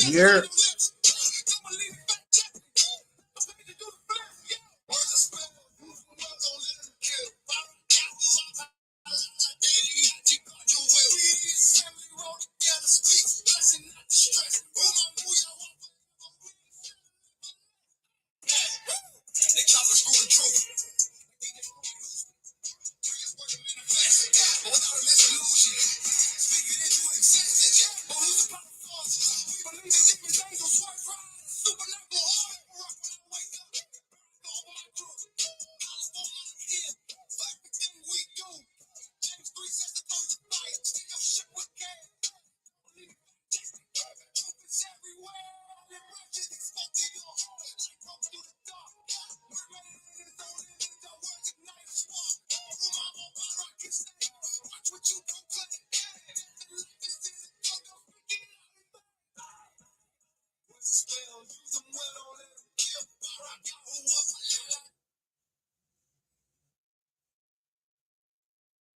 Here.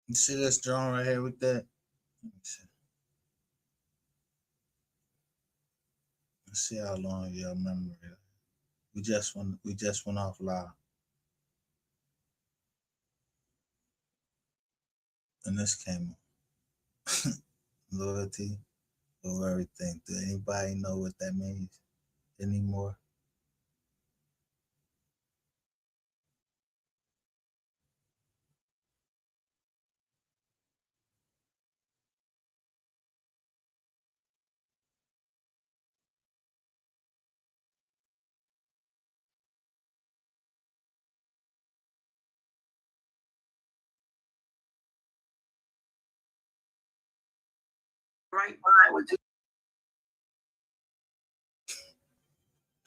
You see this drawing right here with that? Let's see how long your memory is. We just went off live. And this came up. Loyalty over everything. Do anybody know what that means anymore? Right by with you.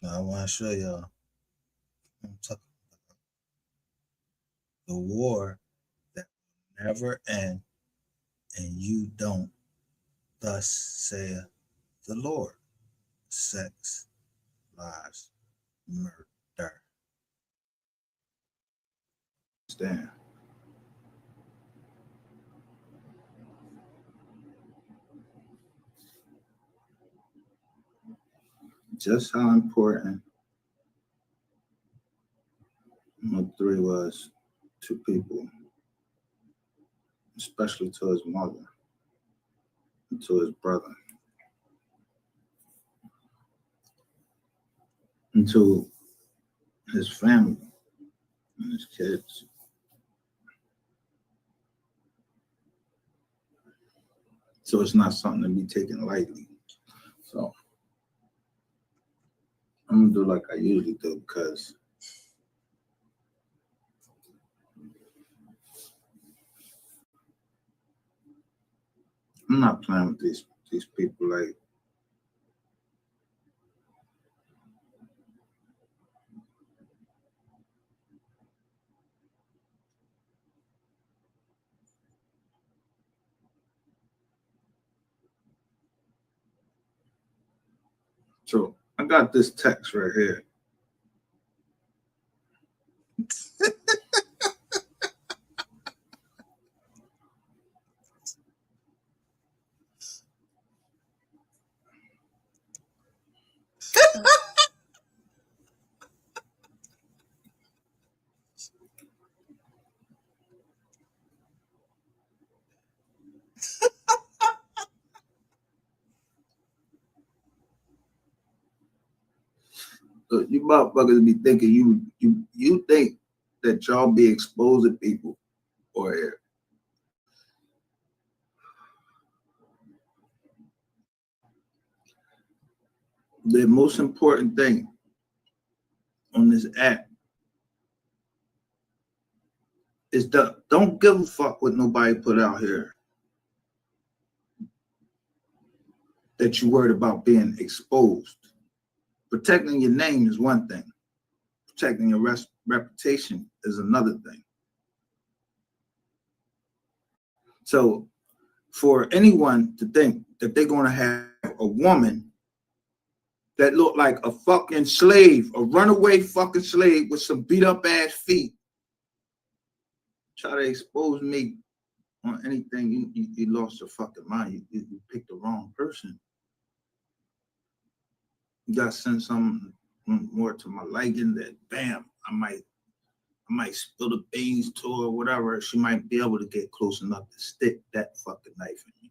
Now I want to show y'all. I'm talking about the war that will never end, and you don't. Thus saith the Lord. Sex, lives, murder. Stand. Just how important number 3 was to people, especially to his mother and to his brother, and to his family and his kids. So it's not something to be taken lightly. So I'm gonna do like I usually do because I'm not playing with these people like so I got this text right here. You motherfuckers be thinking you think that y'all be exposing people or here. The most important thing on this app is don't give a fuck what nobody put out here that you worried about being exposed. Protecting your name is one thing. Protecting your reputation is another thing. So for anyone to think that they're going to have a woman that look like a fucking slave, a runaway fucking slave with some beat up ass feet, try to expose me on anything, you lost your fucking mind. You picked the wrong person. You gotta send some more to my liking that bam, I might spill the beans to her or whatever. She might be able to get close enough to stick that fucking knife in me.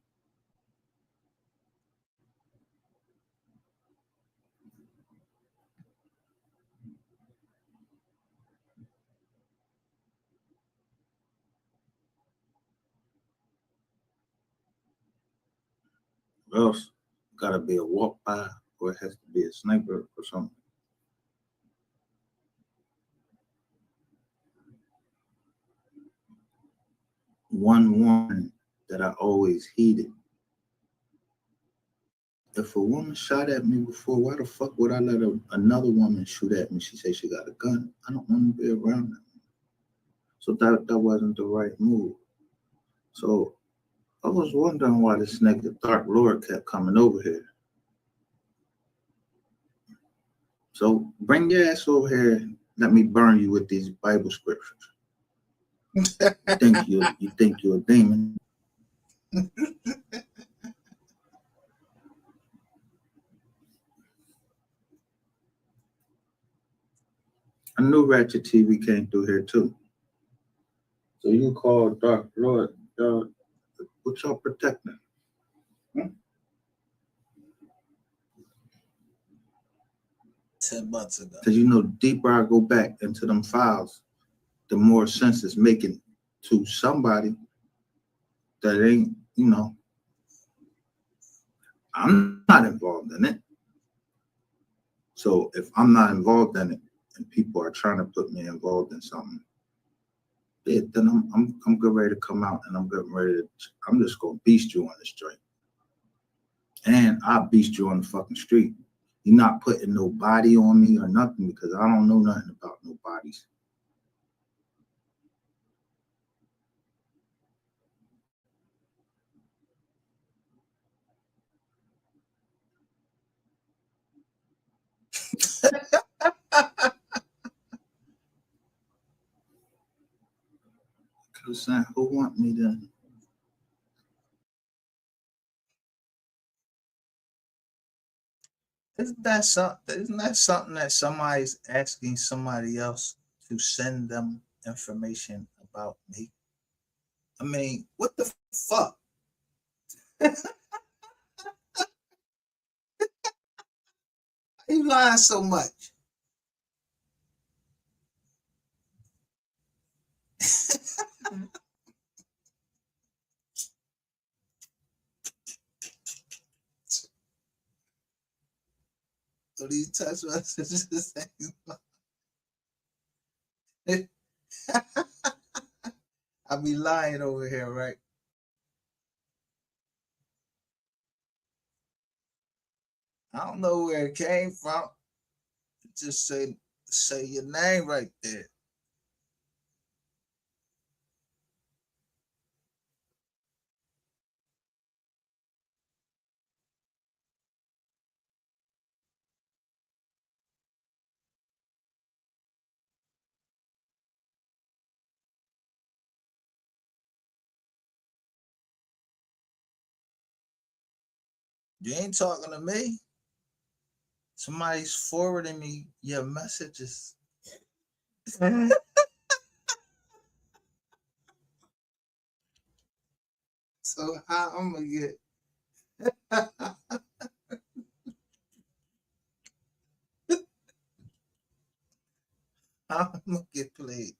Or else gotta be a walk by or it has to be a sniper or something. One warning that I always heeded. If a woman shot at me before, why the fuck would I let another woman shoot at me? She said she got a gun. I don't want to be around that. So that wasn't the right move. So I was wondering why this nigga Dark Lord kept coming over here. So bring your ass over here and let me burn you with these Bible scriptures. You think you're a demon. I knew Ratchet TV came through here too. So you call Dark Lord, what y'all protecting? 10 months ago. Because the deeper I go back into them files, the more sense it's making to somebody that ain't, I'm not involved in it. So if I'm not involved in it and people are trying to put me involved in something, then I'm good ready to come out and I'm just gonna beast you on this joint. And I'll beast you on the fucking street. You're not putting no body on me or nothing because I don't know nothing about no bodies. Saying, who want me to? Isn't that something that somebody's asking somebody else to send them information about me? I mean, what the fuck? Why you lying so much? So these text messages I be lying over here, right? I don't know where it came from. Just say your name right there. You ain't talking to me. Somebody's forwarding me your messages. So how I'm gonna get how I'm gonna get played?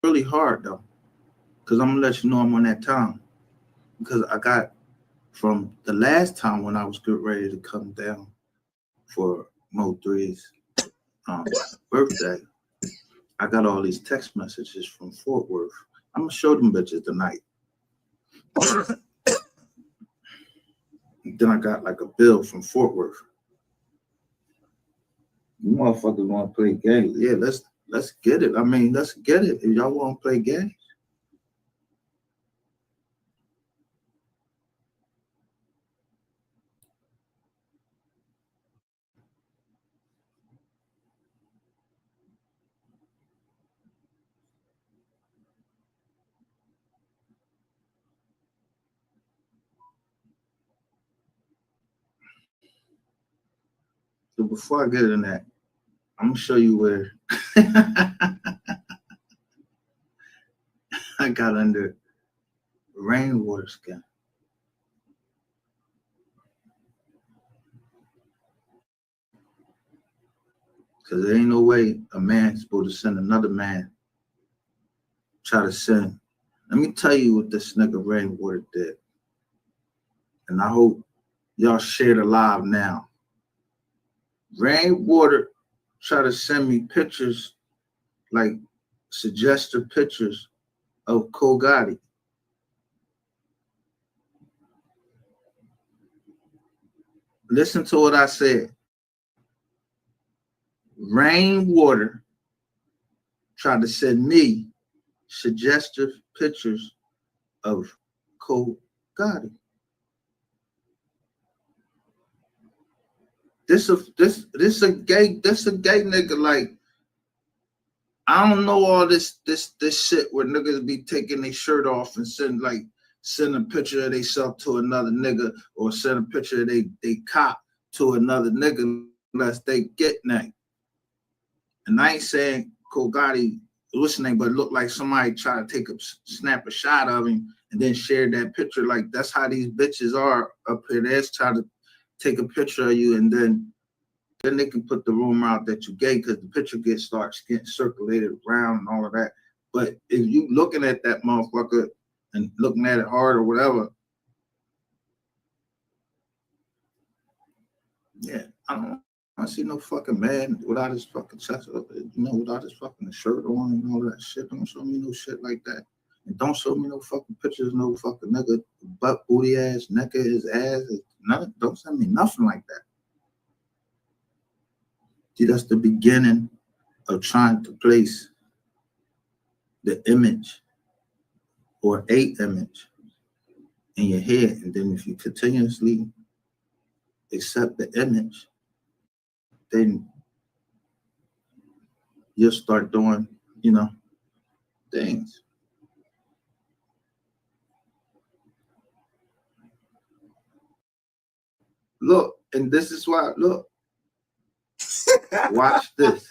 Really hard though, because I'm gonna let you know I'm on that time. Because I got from the last time when I was getting ready to come down for Mo3's birthday, I got all these text messages from Fort Worth. I'm gonna show them bitches tonight. Then I got like a bill from Fort Worth. You motherfuckers want to play games? Yeah, let's get it. I mean, let's get it. If y'all want to play games. So before I get in that, I'm gonna show you where I got under rainwater skin. Because there ain't no way a man's supposed to send another man, try to send. Let me tell you what this nigga Rainwater did. And I hope y'all share the live now. Rainwater try to send me pictures, like suggestive pictures of Gotti. Listen to what I said. Rainwater tried to send me suggestive pictures of Gotti. This a gay nigga. Like, I don't know all this shit where niggas be taking their shirt off and send a picture of themselves to another nigga, or send a picture of they cop to another nigga unless they get named. And I ain't saying Gotti listening, but it looked like somebody tried to snap a shot of him and then share that picture. Like, that's how these bitches are up here. They're trying to take a picture of you, and then they can put the rumor out that you gay, because the picture starts getting circulated around and all of that. But if you looking at that motherfucker and looking at it hard or whatever, yeah, I see no fucking man without his fucking chest up, without his fucking shirt on and all that shit. Don't show me no shit like that. And don't show me no fucking pictures, no fucking nigga butt, booty ass, neck of his ass. Nothing. Don't send me nothing like that. See, that's the beginning of trying to place the image or a image in your head. And then if you continuously accept the image, then you'll start doing, things. Look, and this is why, look, watch this.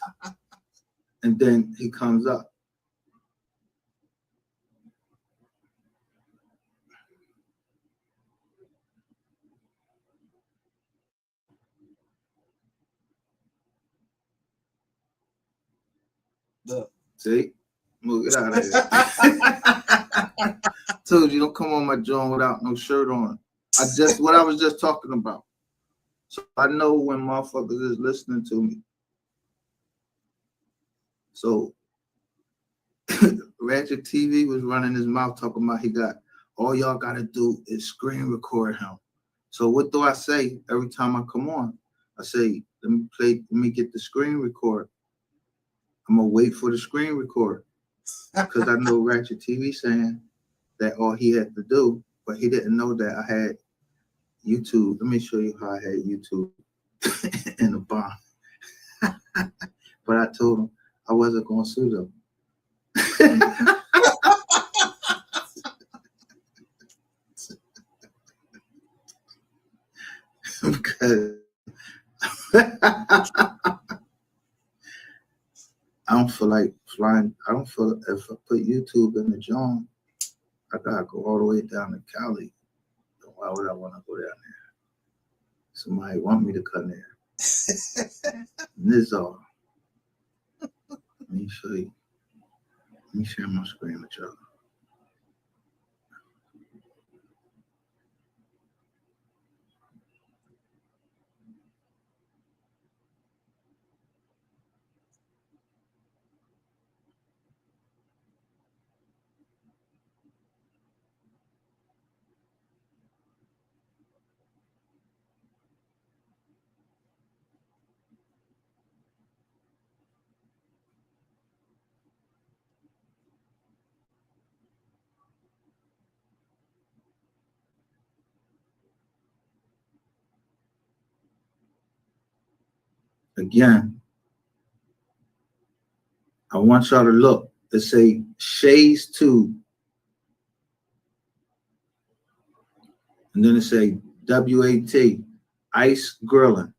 And then he comes up. Look. See? Move it out of here. Told you, don't come on my Jawn without no shirt on. What I was just talking about. So I know when motherfuckers is listening to me. So Ratchet TV was running his mouth talking about he got, all y'all gotta do is screen record him. So what do I say every time I come on? I say, let me get the screen record. I'm gonna wait for the screen record. Because I know Ratchet TV saying that all he had to do, but he didn't know that I had YouTube. Let me show you how I had YouTube in the bomb. But I told him I wasn't gonna sue them. Because I don't feel like flying. I don't feel, if I put YouTube in the Jawn, I gotta go all the way down to Cali. Why would I want to go down there? Somebody want me to come there. This is all. Let me show you. Let me share my screen with y'all. Again, I want y'all to look. It say Shay's 2. And then it say WAT, Ice Grilling.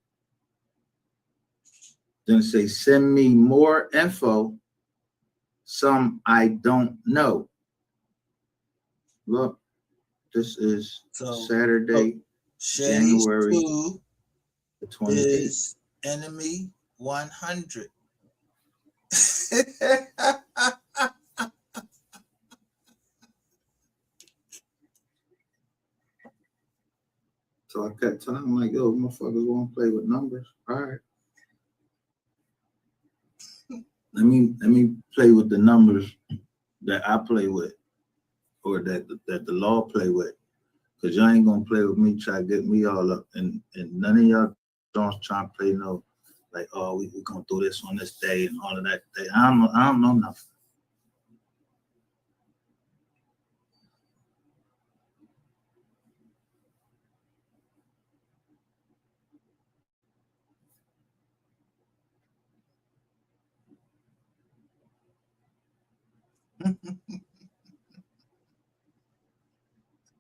Then say, send me more info. Some I don't know. Look, this is Saturday, January 2 the 28th. is enemy 100. So I kept telling him, like, yo, motherfuckers want to play with numbers. All right. Let me play with the numbers that I play with, or that the law play with. Cause y'all ain't gonna play with me, try to get me all up, and none of y'all don't try to play no, like, oh, we gonna do this on this day and all of that day. I don't know nothing.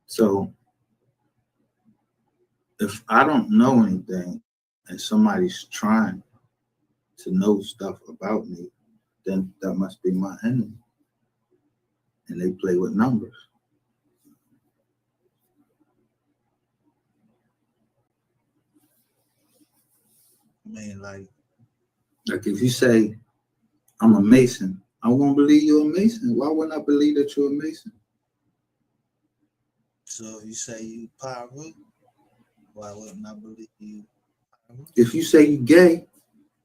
So if I don't know anything and somebody's trying to know stuff about me, then that must be my enemy. And they play with numbers. I mean, like if you say I'm a Mason, I won't believe you're a Mason. Why wouldn't I believe that you're a Mason? So if you say you Pyru, why wouldn't I believe you? If you say you gay,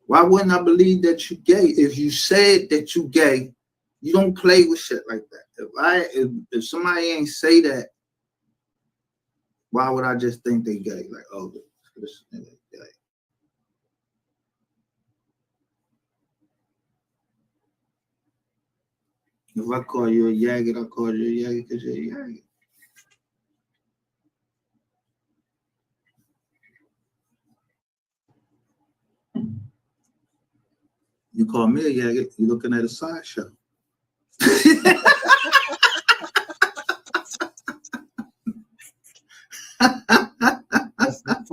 why wouldn't I believe that you gay? If you said that you gay, you don't play with shit like that. If somebody ain't say that, why would I just think they gay? Like, oh, this nigga gay. If I call you a yaggot, I call you a yaggot because you're a yaggot. You call me a yaggot, you're looking at a sideshow.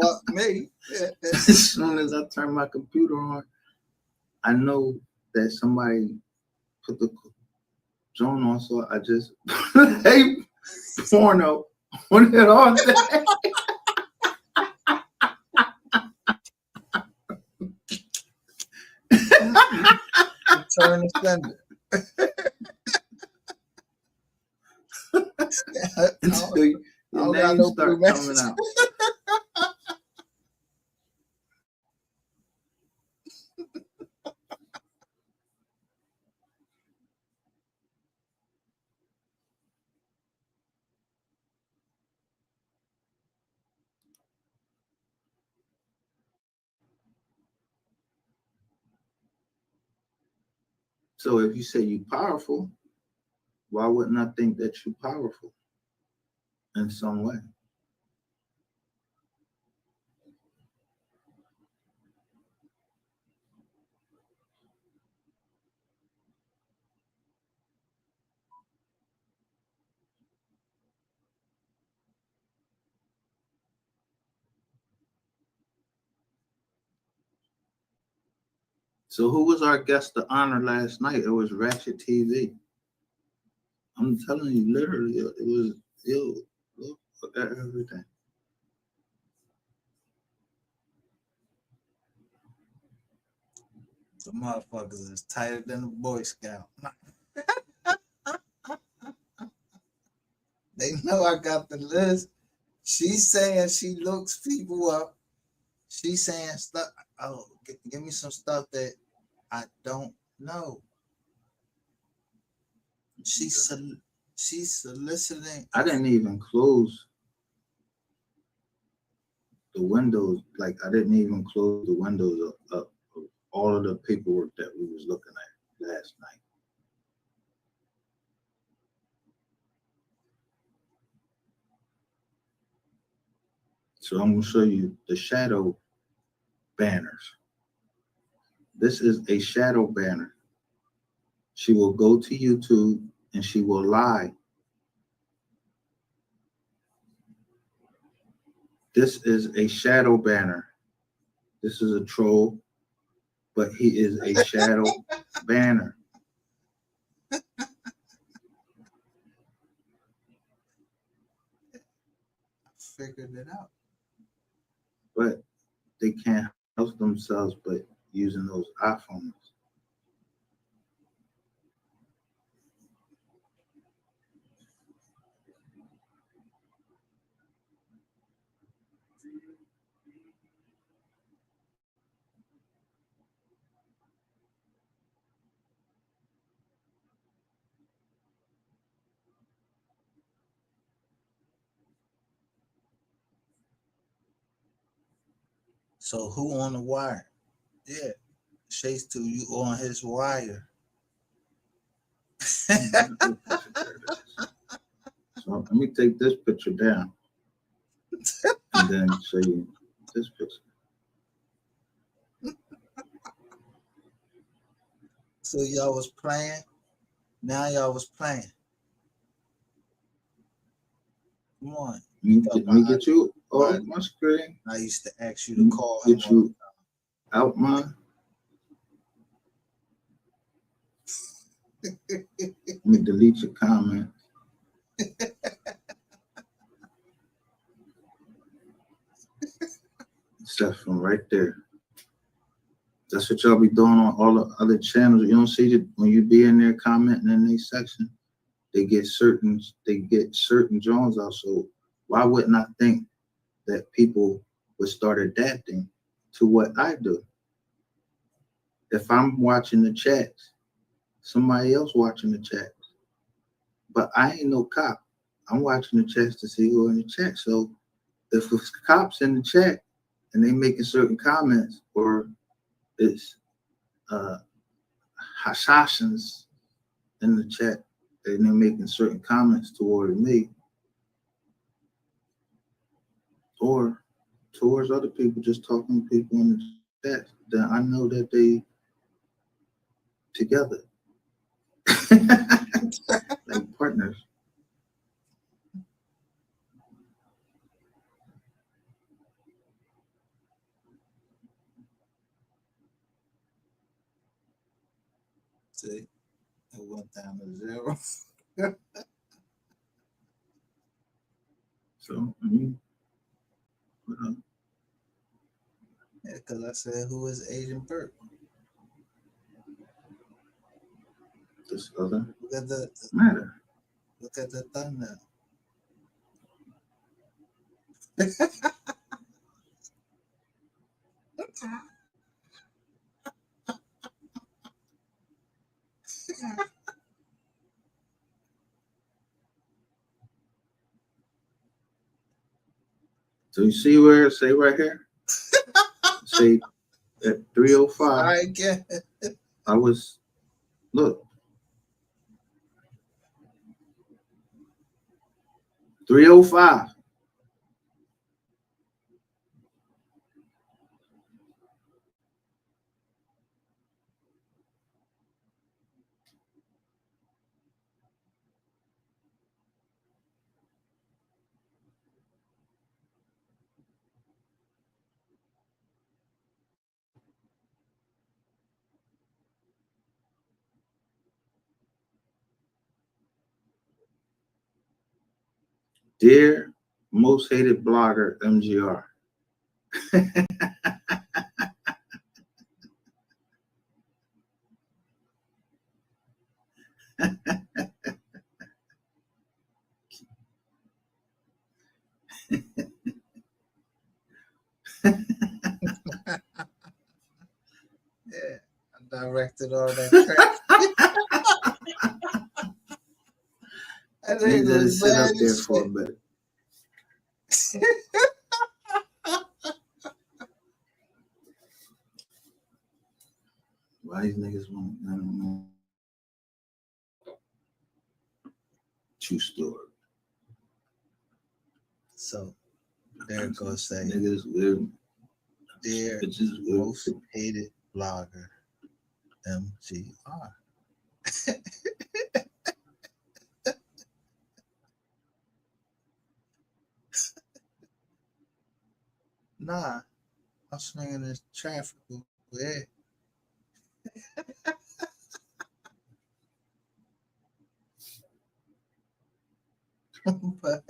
Fuck me. As soon as I turn my computer on, I know that somebody put the Jawn on, so I just play porno on it all day. Turn the sender. Until your name start coming out. So if you say you're powerful, why wouldn't I think that you're powerful in some way? So who was our guest to honor last night? It was Ratchet TV. I'm telling you, literally, it was ill. Look at everything. The motherfuckers is tighter than a Boy Scout. They know I got the list. She's saying she looks people up. She's saying stuff. Oh, give me some stuff that I don't know. She's soliciting. I didn't even close the windows. Like, I didn't even close the windows up of all of the paperwork that we was looking at last night. So I'm going to show you the shadow banners. This is a shadow banner. She will go to YouTube and she will lie. This is a shadow banner. This is a troll, but he is a shadow banner. Figured it out. But they can't help themselves but using those iPhones. So who on the wire? Yeah, Chase to you on his wire. So let me take this picture down and then show you this picture. So y'all was playing. Now y'all was playing. Come on. Let me get you off my screen. I used to ask you to call him. Get you out my. Let me delete your comment. Stuff from right there. That's what y'all be doing on all the other channels. You don't see that when you be in there commenting in their section, they get certain Johns out. So why wouldn't I think that people would start adapting to what I do? If I'm watching the chats, somebody else watching the chats. But I ain't no cop. I'm watching the chats to see who in the chat. So if it's cops in the chat and they making certain comments, or it's Hashashins in the chat and they're making certain comments toward me or towards other people, just talking to people in the chat, then I know that they together. Like partners. See, it went down to 0. So I mean, Yeah, because I said, who is Agent Burke? this other Look at the matter. Look at the thumbnail. So you see where it say right here? Say at 3:05. I get it. I was look. 3:05. Dear most hated blogger, MGR. Yeah, I directed all that crap. I Need think it to was sit up bad there as for a shit. bit. Why these niggas won't? I don't know. True story. So there it goes. Say, Niggas weird. dear Bitches weird. most hated blogger, MGR. Nah, I'm swinging this traffic. Yeah. But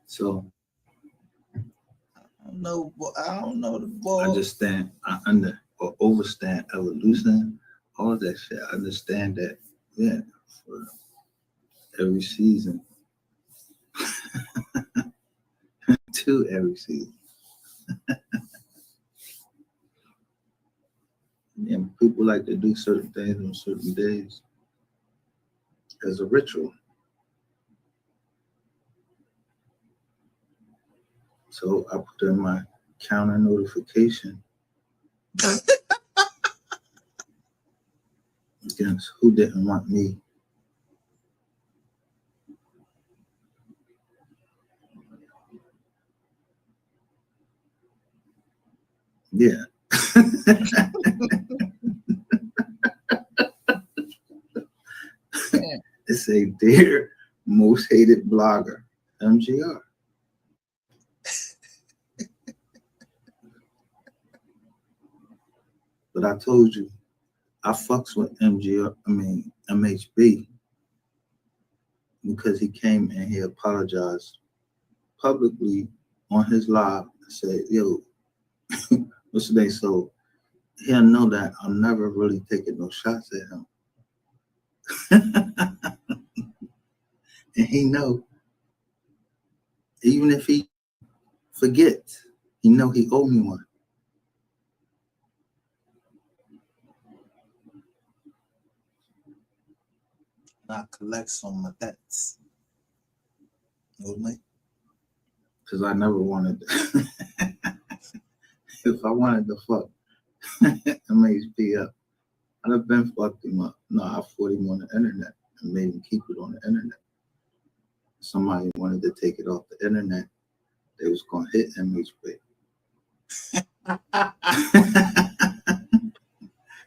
So I don't know the I ball. just stand, I under or overstand evolution, all of that shit. I understand that, yeah, for every season, to every season. And people like to do certain things on certain days as a ritual. So I put in my counter notification against who didn't want me. Yeah. Yeah. It's a dear most hated blogger, MGR. But I told you, I fucks with MHB because he came and he apologized publicly on his live and said, yo, what's the name? So he'll know that I'm never really taking no shots at him. And he know, even if he forgets, he know he owe me one. I collect some of that. Only Because I never wanted to. If I wanted to fuck MHP up, I'd have been fucked him up. No, I fought him on the internet and made him keep it on the internet. Somebody wanted to take it off the internet. They was going to hit MHP.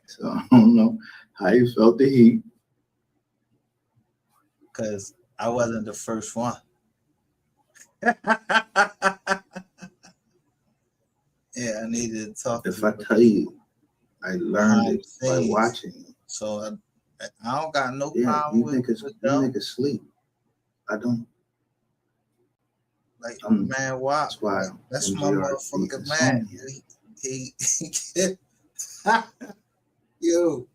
So I don't know how you felt the heat. because I wasn't the first one. Yeah, I needed to talk. If I tell you, I learned it by watching it. So I don't got no Yeah, problem you with niggas, you niggas sleep. I don't. Like, man, why? That's why That's my MGR motherfucking beat man. He Yo,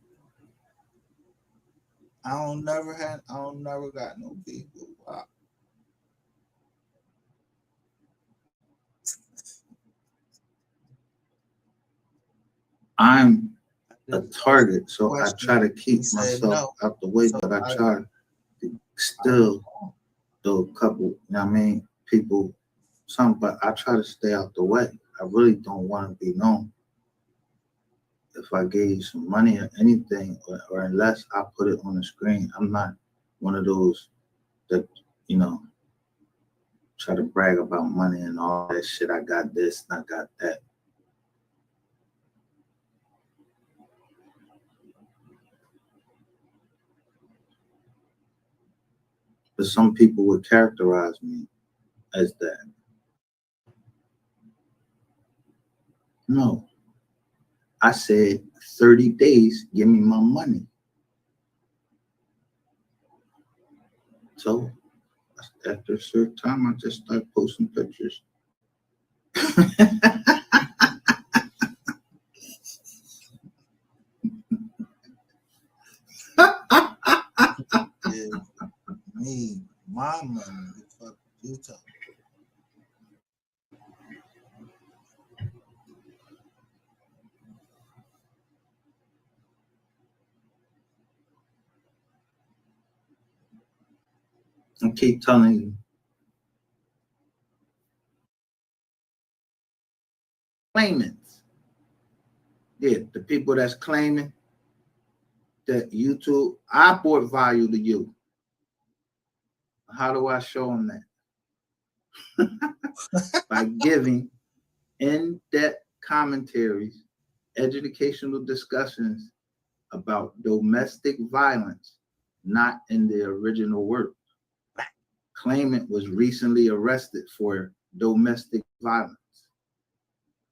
I don't never got no beef with WAP. I'm a target, so I Question. try to keep He said myself no. out the way, So but I try to still do a couple, you know what I mean, people, some, but I try to stay out the way. I really don't want to be known. If I gave you some money or anything, or unless I put it on the screen, I'm not one of those that, you know, try to brag about money and all that shit. I got this and I got that. But some people would characterize me as that. No. I said 30 days, give me my money. So after a certain time, I just start posting pictures. Yeah, me, my money. The fuck you talking? I keep telling you. Claimants. Yeah, the people that's claiming that YouTube, I brought value to you. How do I show them that? By giving in-depth commentaries, educational discussions about domestic violence, not in the original work. Claimant was recently arrested for domestic violence.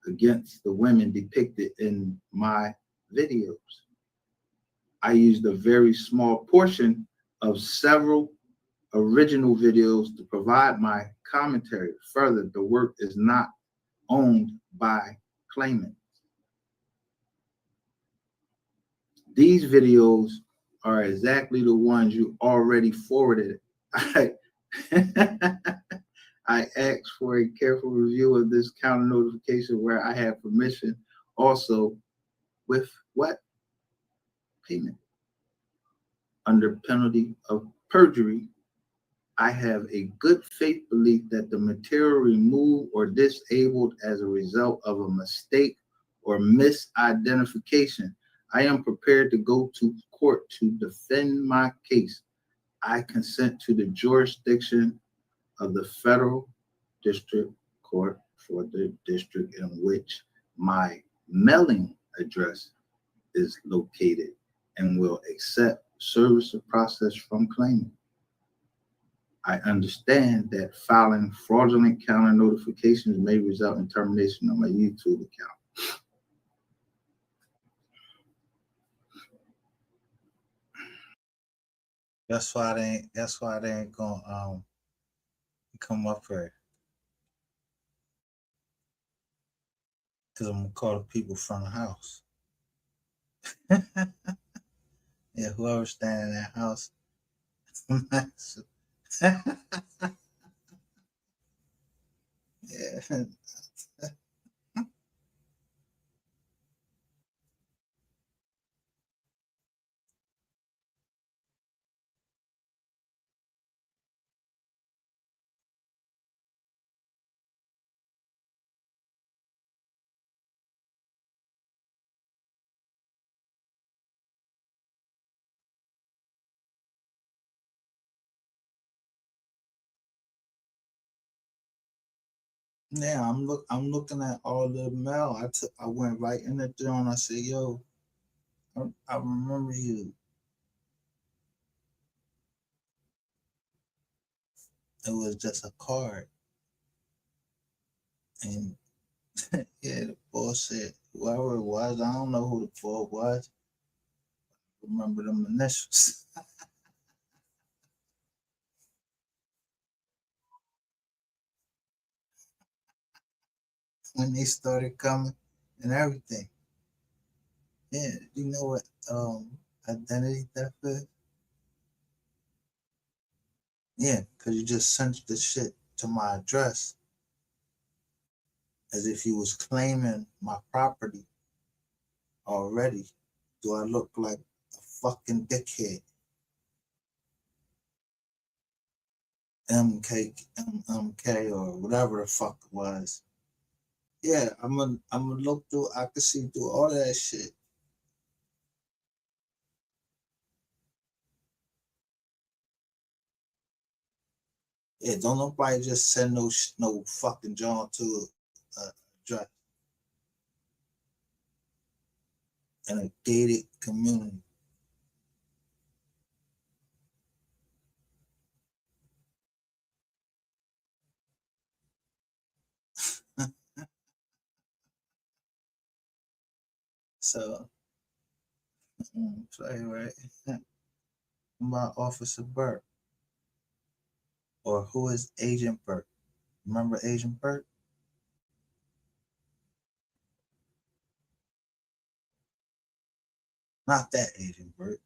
against the women depicted in my videos. I used a very small portion of several original videos to provide my commentary. Further, the work is not owned by claimants. These videos are exactly the ones you already forwarded. I asked for a careful review of this counter notification where I have permission also with what? Payment. Under penalty of perjury, I have a good faith belief that the material removed or disabled as a result of a mistake or misidentification. I am prepared to go to court to defend my case. I consent to the jurisdiction of the federal district court for the district in which my mailing address is located and will accept service of process from claimant. I understand that filing fraudulent counter notifications may result in termination of my YouTube account. That's why they ain't gonna come up here. Cause I'm gonna call the people from the house. Yeah, whoever's standing in that house. Yeah. Yeah, I'm looking at all the mail. I went right in the Jawn. I said, yo, I remember you. It was just a card. And yeah, the boy said, whoever it was, I don't know who the boy was. Remember them initials. When they started coming and everything. Yeah, you know what identity theft is? Yeah, because you just sent the shit to my address as if you was claiming my property already. Do I look like a fucking dickhead? MK or whatever the fuck it was. Yeah, I'm gonna look through. I can see through all that shit. Yeah, don't nobody just send no fucking Jawn to a address in a gated community. So, play right. About Officer Burke, or who is Agent Burke? Remember Agent Burke? Not that Agent Burke.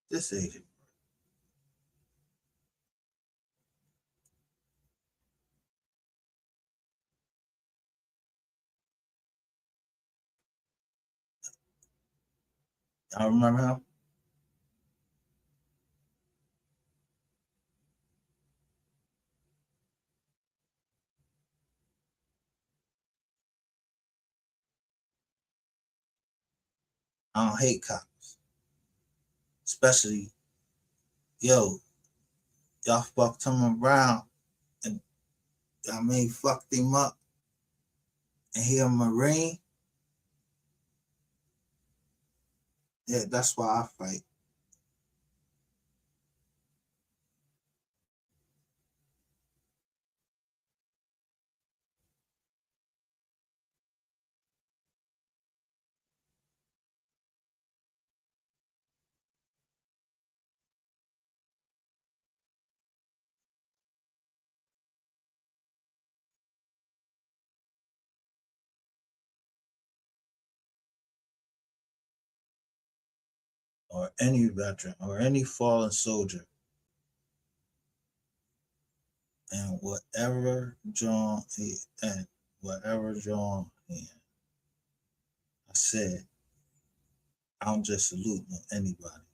This Agent. I remember him. I don't hate cops, especially yo. Y'all fucked him around, and fucked him up, and he a Marine. Yeah, that's why I fight. or any veteran or any fallen soldier, and whatever Jawn and whatever Jawn I said, I'm just saluting anybody.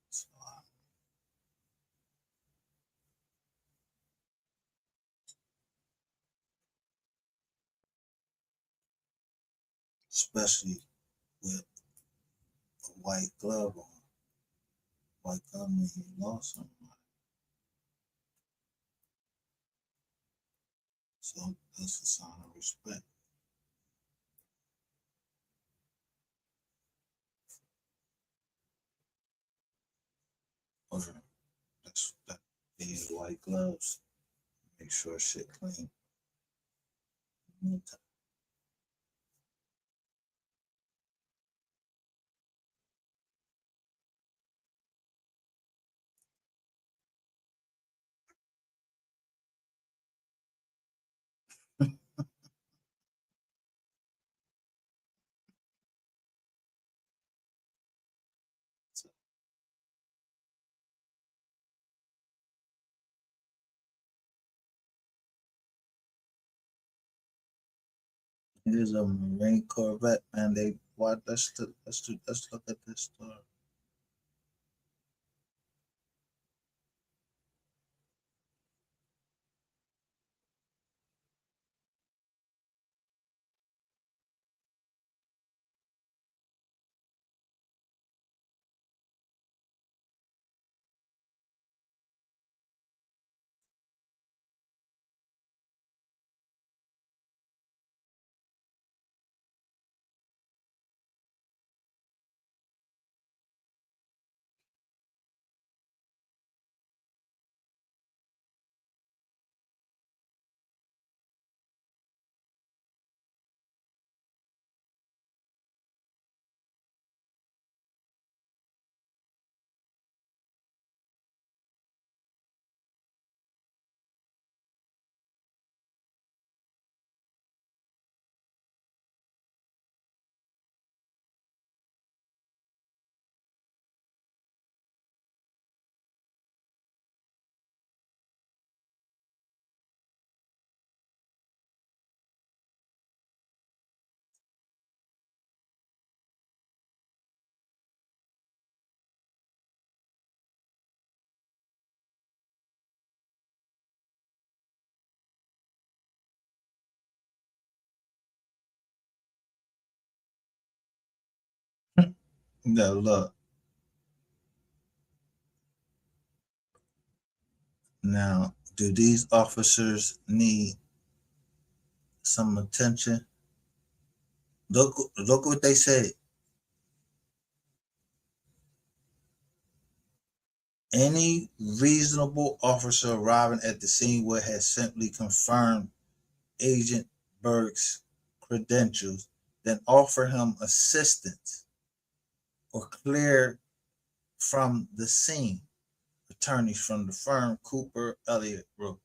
So, especially with a white glove on. White glove means he lost somebody. So that's a sign of respect. Or that's that being white gloves. Make sure shit clean. Here's a Marine Corvette, man. They what? Let's look at this story. Now look. Now, do these officers need some attention? Look what they said. Any reasonable officer arriving at the scene would have simply confirmed Agent Burke's credentials, then offer him assistance or clear from the scene. Attorneys from the firm Cooper Elliott wrote.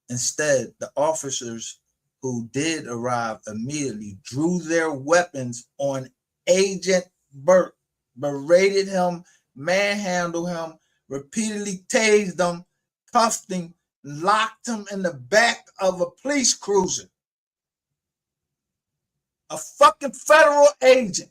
Instead, the officers who did arrive immediately drew their weapons on Agent Burke, berated him, manhandled him, repeatedly tased him, cuffed him, locked him in the back of a police cruiser. A fucking federal agent.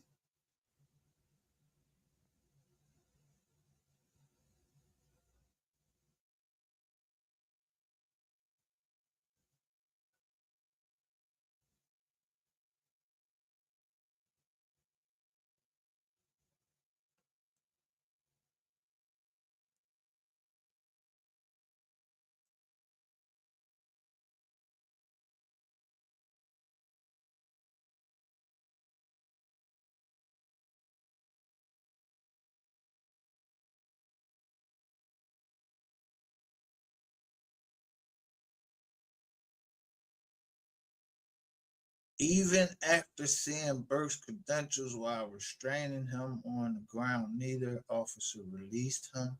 Even after seeing Burke's credentials while restraining him on the ground, neither officer released him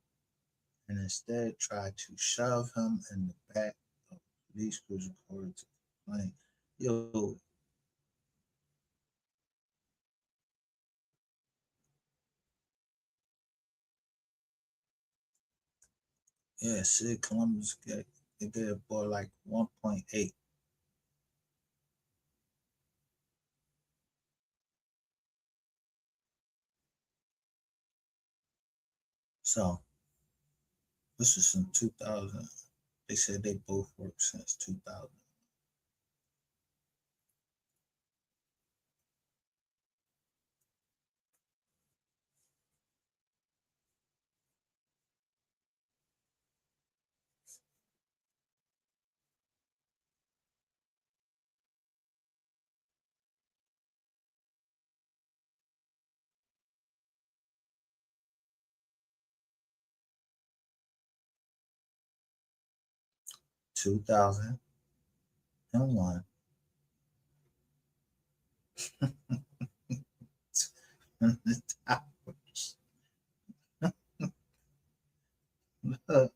and instead tried to shove him in the back of the police cruiser according to the complaint. Yo, yeah, Sid Columbus they get a boy like 1.8. So this is in 2000. They said they both worked since 2000. 2001. Look,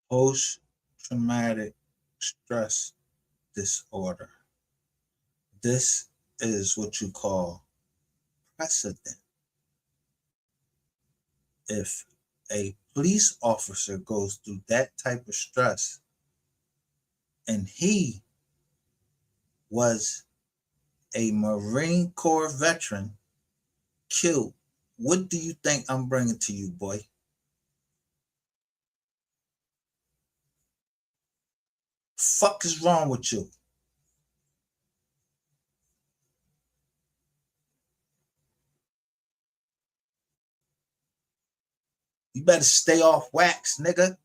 'Post traumatic stress disorder. This is what you call precedent. If a police officer goes through that type of stress and he was a Marine Corps veteran killed, what do you think I'm bringing to you, boy? Fuck is wrong with you? You better stay off wax, nigga.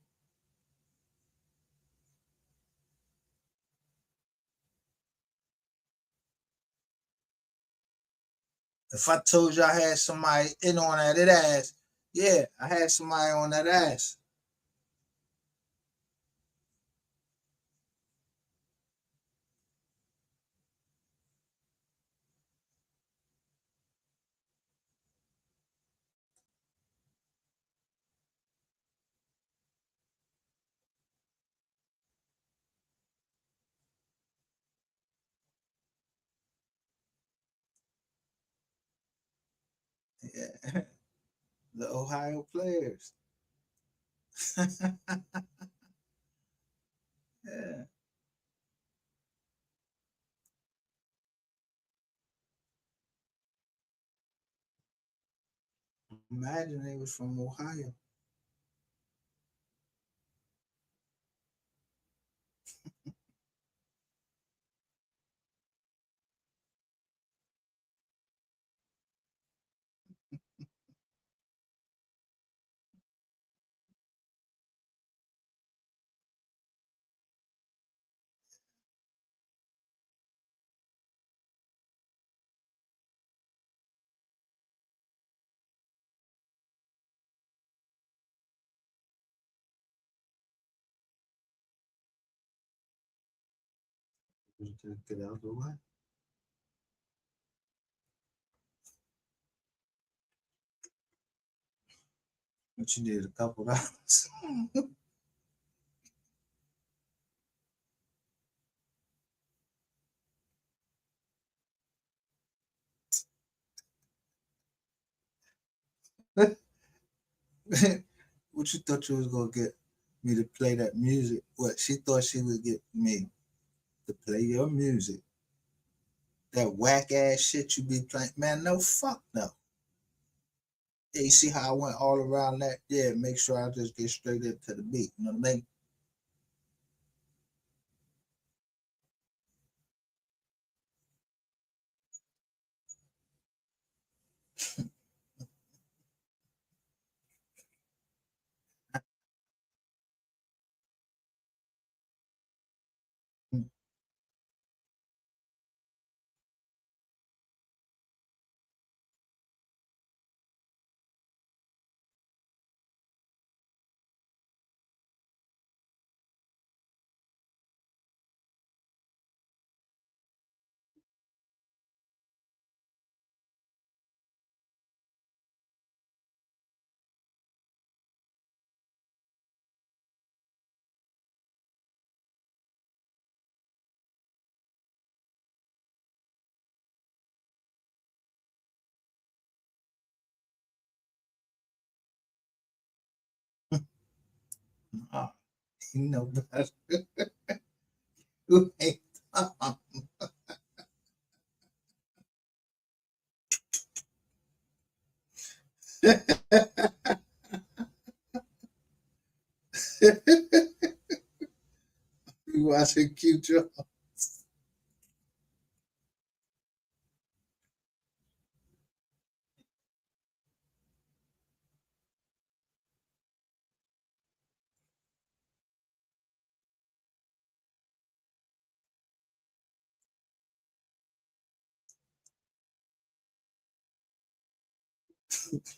If I told you I had somebody in on that ass, yeah, I had somebody on that ass. Yeah. The Ohio players. Yeah. Imagine they was from Ohio. Get out of the way. What you did, a couple dollars. What you thought you was gonna get me to play that music? What she thought she would get me to play your music? That whack ass shit you be playing, man. No, fuck no. Yeah, you see how I went all around that? Yeah, make sure I just get straight into the beat. You know what I mean? Oh, you know better. You ain't dumb. You watching cute Jawn.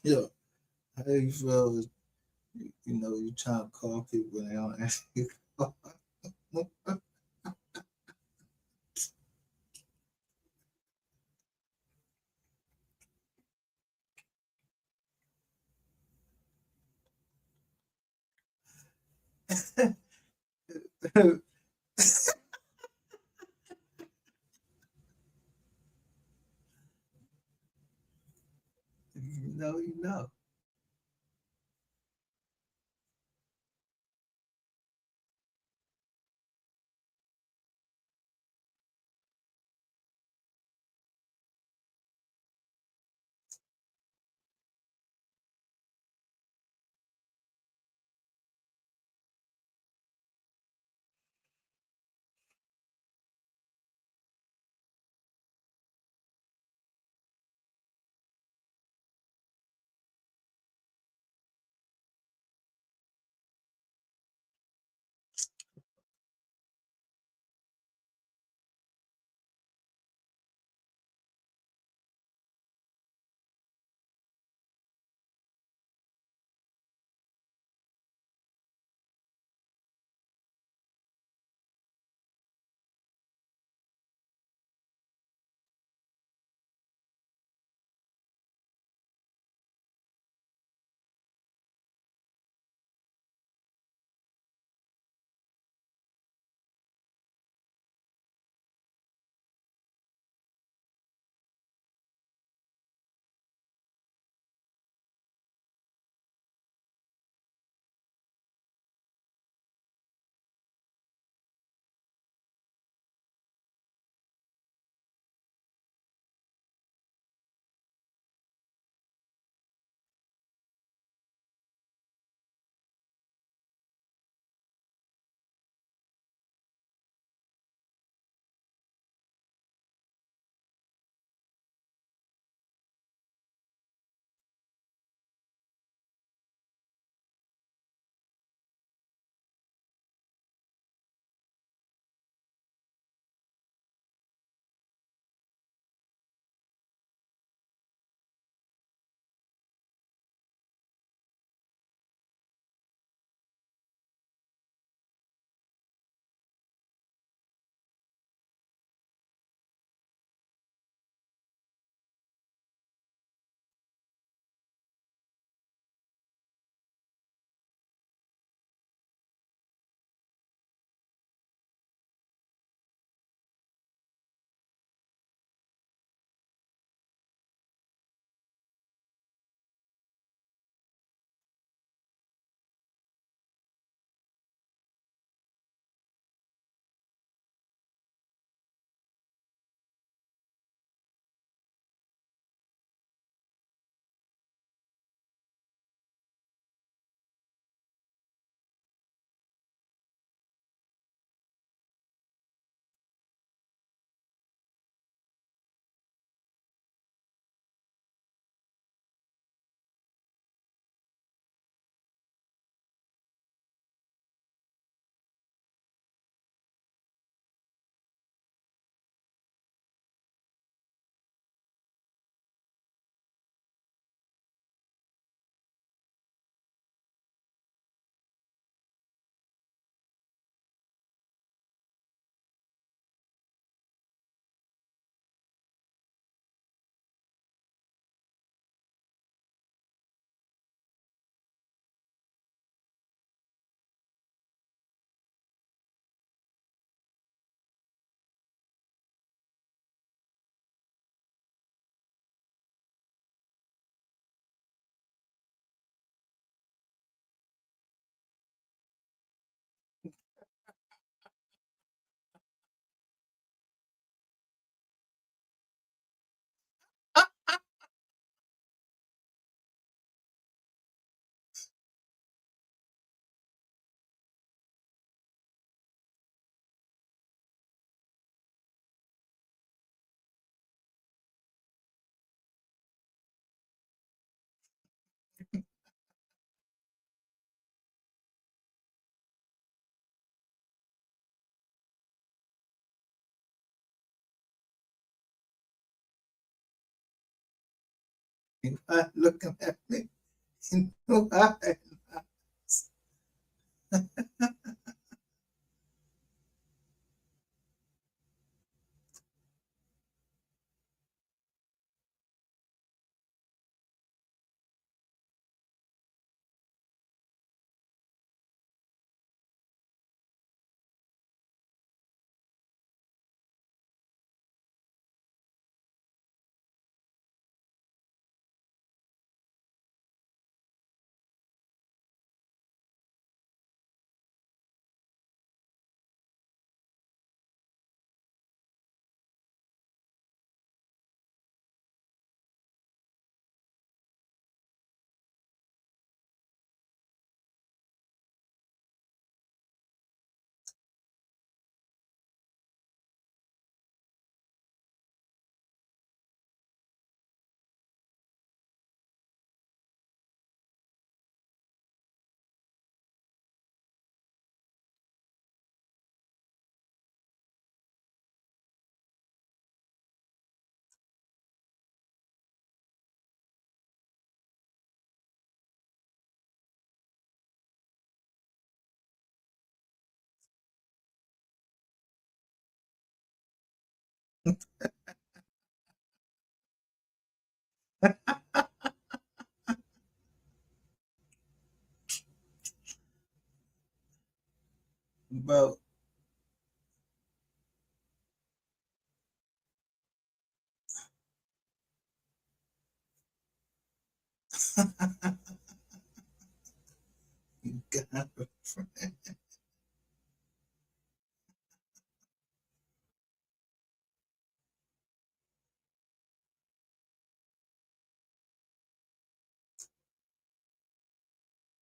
Yeah, how you feel? You know, you trying to call people and they don't answer you. You know, you know. Why looking at me? Why? Bro, you got a friend.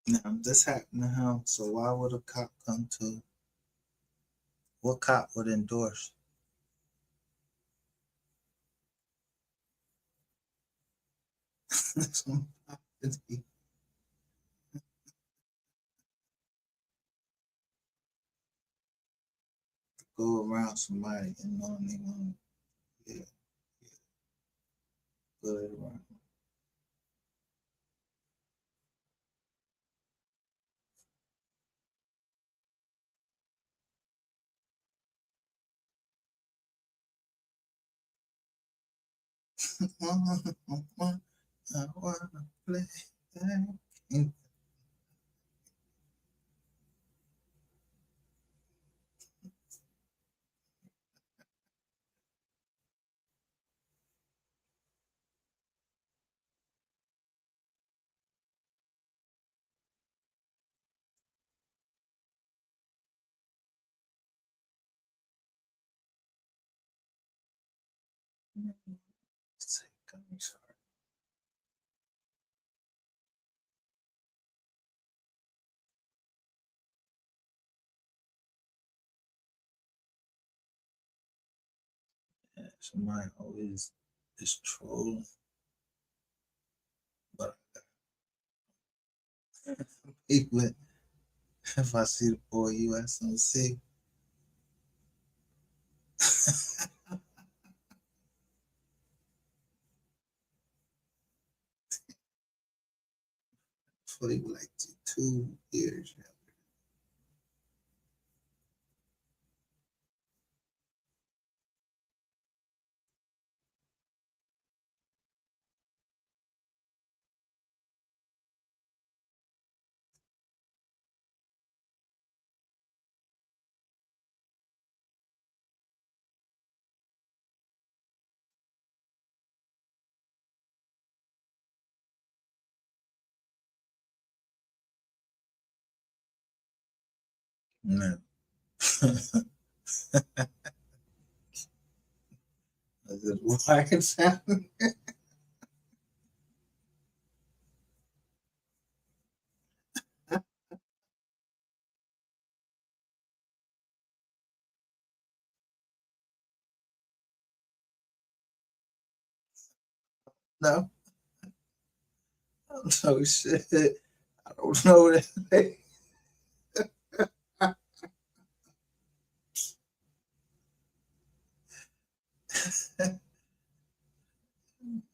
Now, this happened to him, so why would a cop come to? What cop would endorse somebody to go around somebody and knowing they want to, yeah, go around? I wanna play that game. I'm sorry. Yeah, somebody always is trolling, but even if I see the boy USMC, for like 2 years. Man. Why it's happening? No, I don't know shit. I don't know that.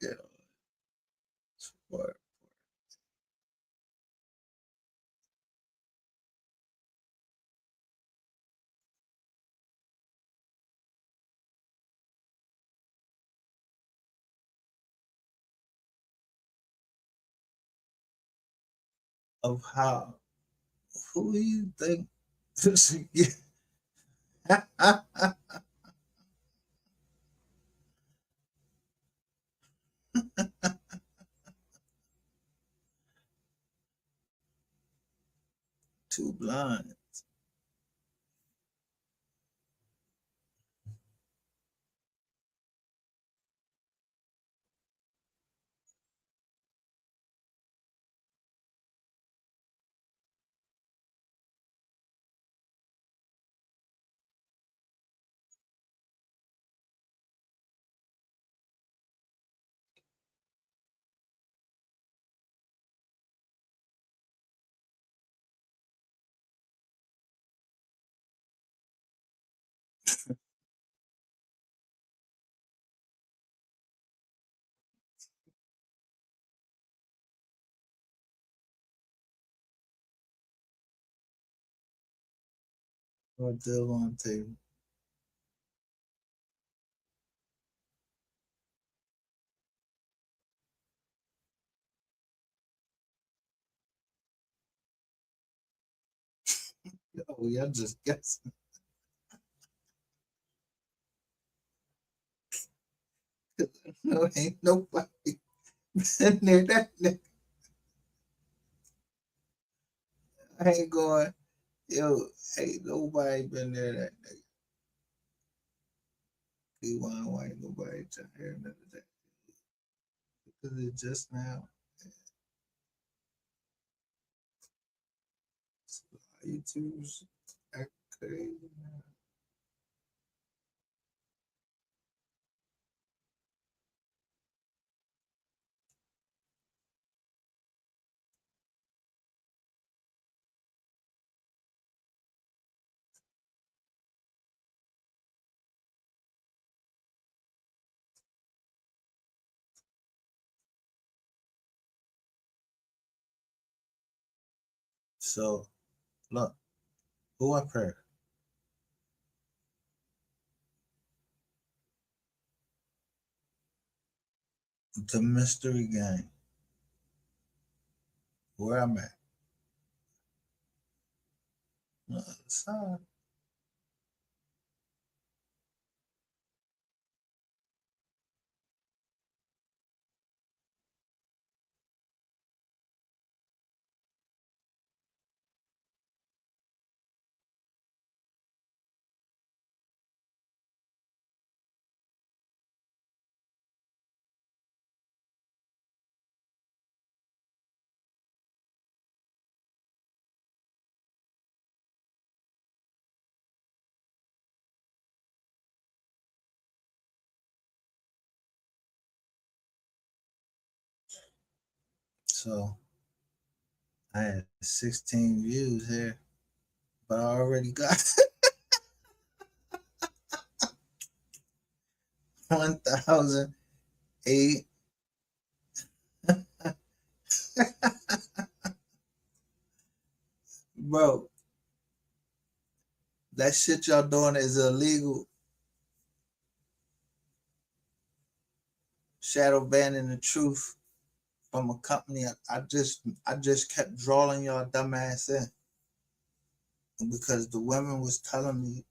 Yeah, Or of how who do you think should get too blind? What deal on the table? Oh, y'all just guessing. No, ain't nobody been there. That nigga. I ain't going. Yo, ain't nobody been there. That nigga. Why ain't nobody trying to hear none of that? Because it just now. YouTube's act crazy. So, look, who up here? The mystery game. Where I'm at. So, so I had 16 views here, but I already got 1,008. Bro, that shit y'all doing is illegal. Shadow banning the truth from a company. I just kept drawing y'all dumbass in because the women was telling me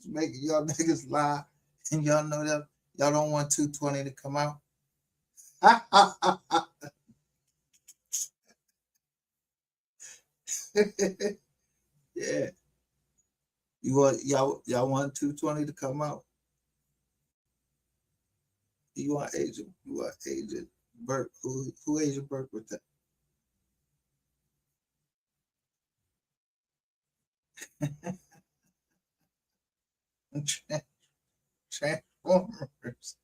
making y'all niggas lie, and y'all know that y'all don't want 220 to come out. Yeah, y'all want 220 to come out. You want Agent Burke? Who Agent Burke with that? Transformers.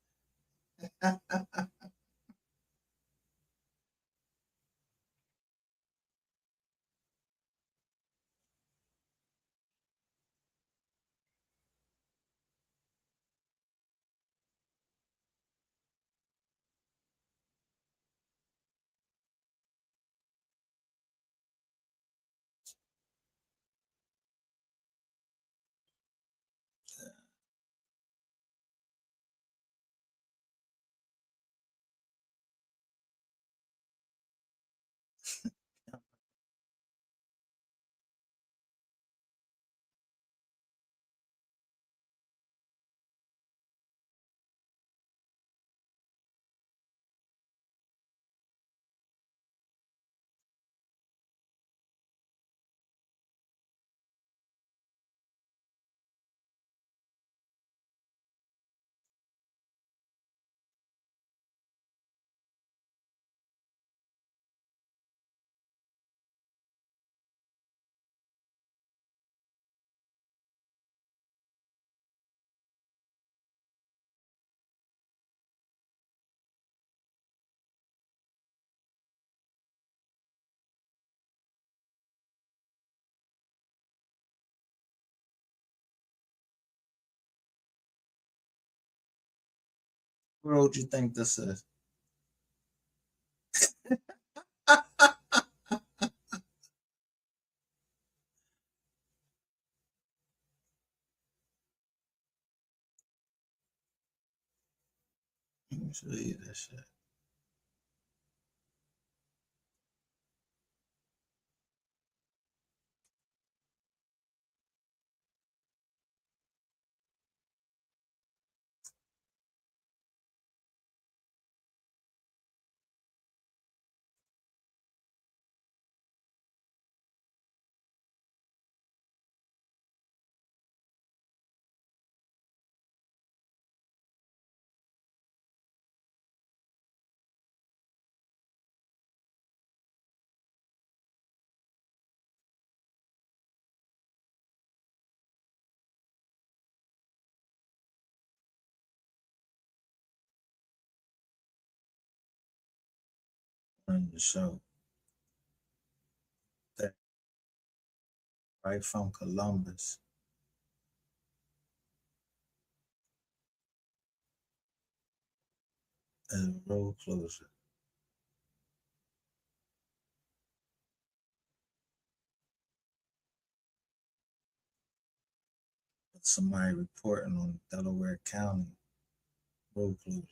What road you think this is? Let me show you this shit. I'm to show that right from Columbus is a road closure. Somebody reporting on Delaware County road closure.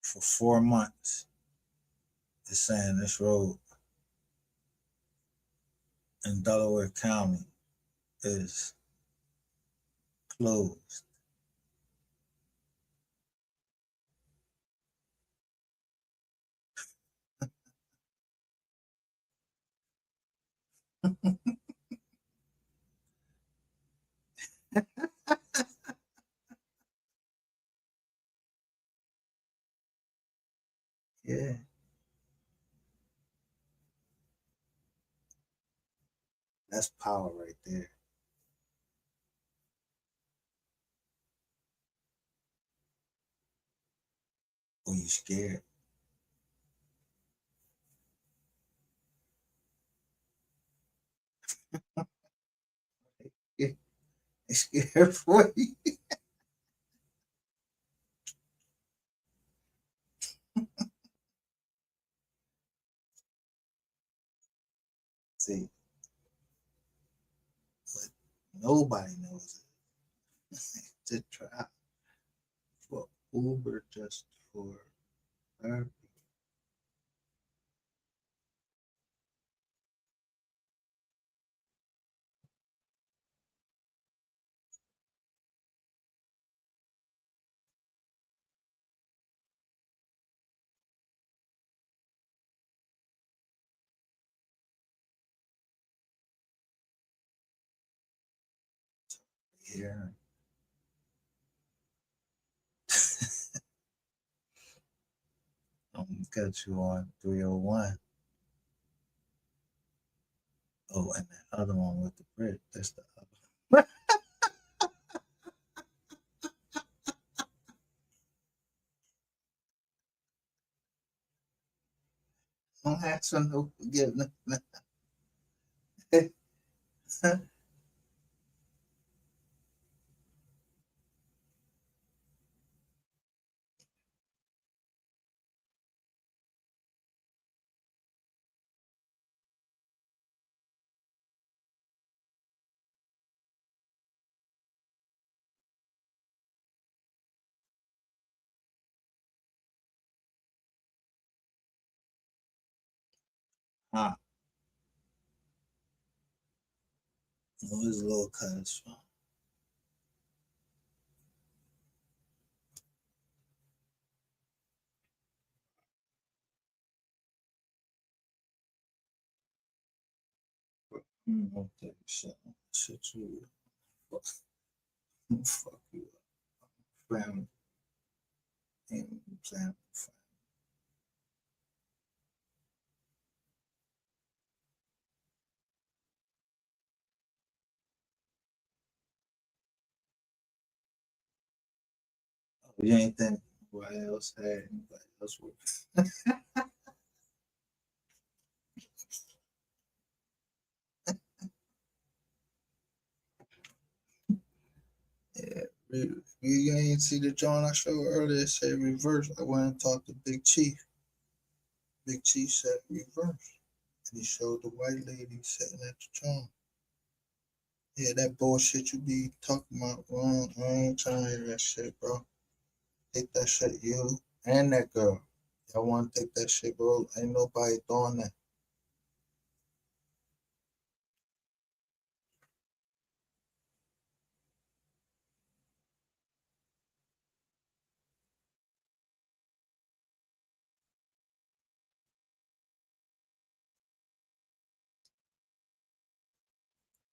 For 4 months, it's saying this road in Delaware County is closed. Yeah. That's power right there. When you scared. Yeah, it's scared for you. See, but nobody knows it. To try for Uber just for therapy. Yeah. I'm gonna cut you on 301. Oh, and the other one with the brick. That's the other one. Don't ask for no forgiveness. Huh. No, his little cuz from. I'll tell you something. Shit you. Fuck, fuck you up. Family. Ain't family. You ain't think nobody else had anybody else with. Yeah, you ain't see the Jawn I showed earlier. It said reverse. I went and talked to Big Chief. Big Chief said reverse. And he showed the white lady sitting at the Jawn. Yeah, that bullshit you be talking about, bro. I ain't trying to hear that shit, bro. Take that shit, you and that girl. Y'all want to take that shit, bro. Ain't nobody doing that.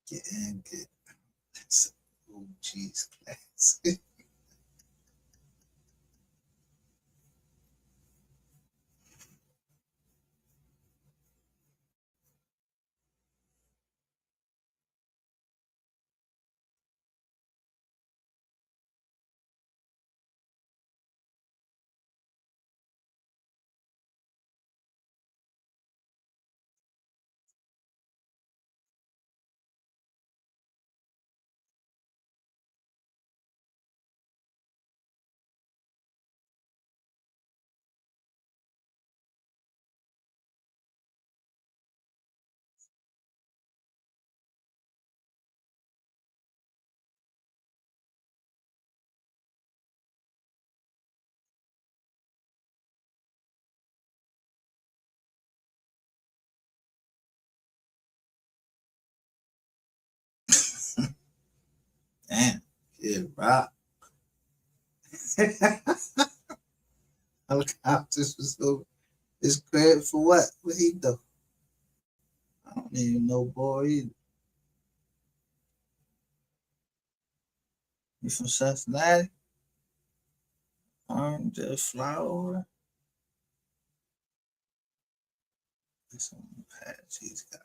Get in, get. Oh, jeez, class. Damn, yeah, rock. Helicopters was over. It's credit for what? What he do? I don't even know, boy. Either. You from Cincinnati? Just fly over. This on the patch he's got.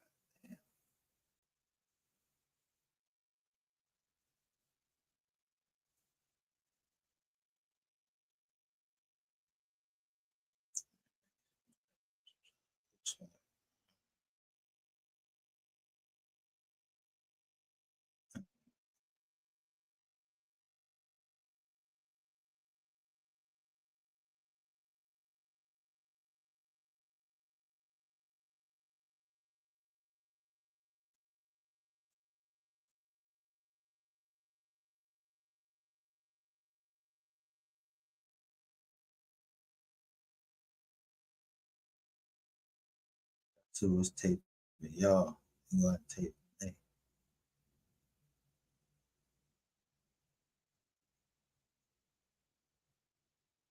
So it's tape y'all. You got tape me.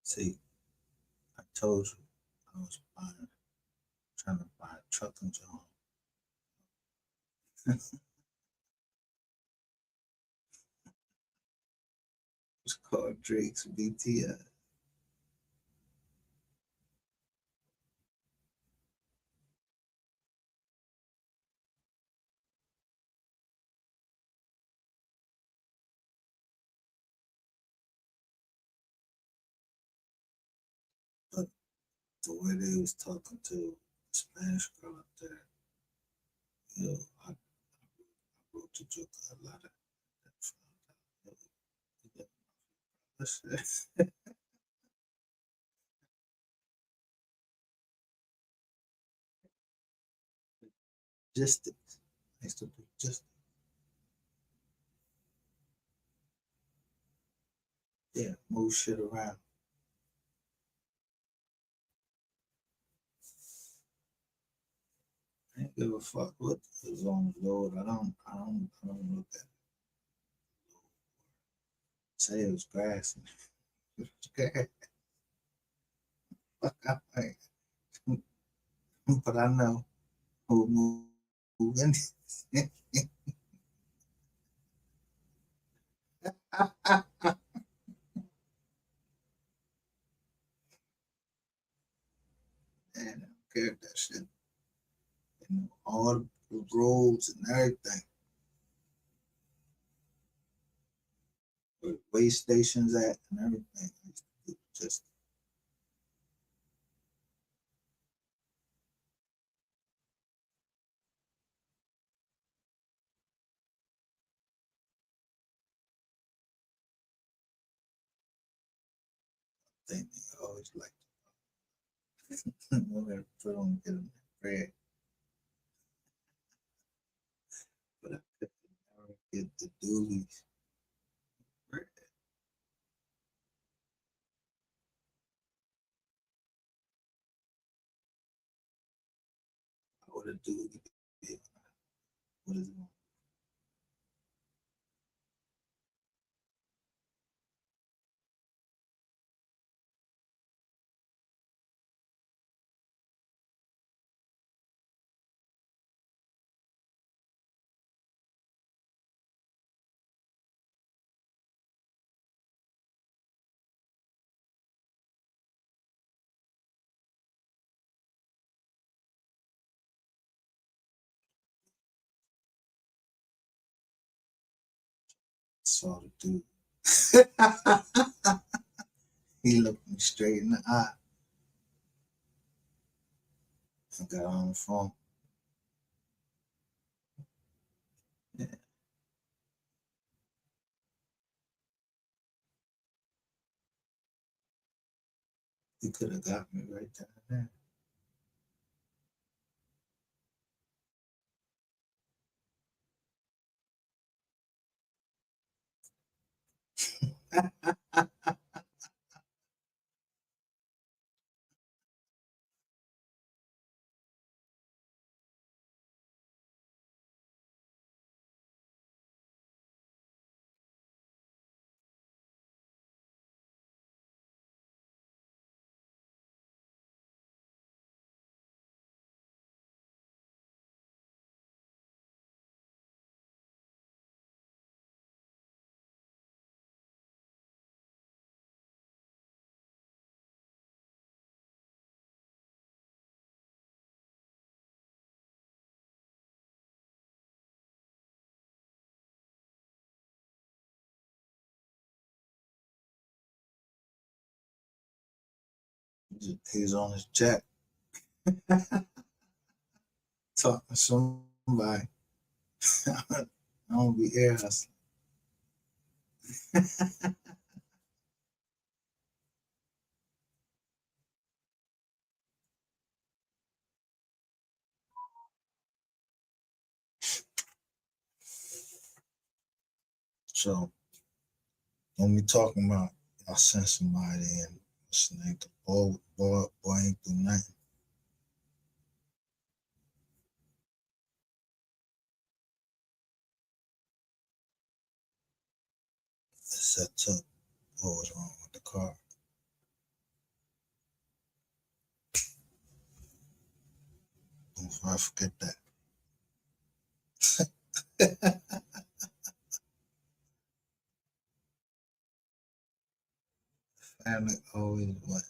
See, I told you I was trying to buy a truck in Jawn. It's called Drake's BTS. But the way they was talking to the Spanish girl up there, you know, I wrote the joke a lot of that. Logistics. I used to do just yeah, move shit around. I ain't give a fuck what is on the load. I don't look at it. Say it was grass. Fuck, but I know who move in. And I don't care if that shit. You know, all the roads and everything. Where way stations at and everything. just think they always like to put on get them bread. But I could never get the doolies bread. I would have dooley. What is it? Saw the dude. He looked me straight in the eye. I got on the phone. Yeah. He could have got me right down there. He's on his chat talking to somebody. I don't be air hustling. So don't be talking about y'all send somebody and what's the name? The boy ain't do nothing. Set up what was wrong with the car. Before I forget that. Family always what?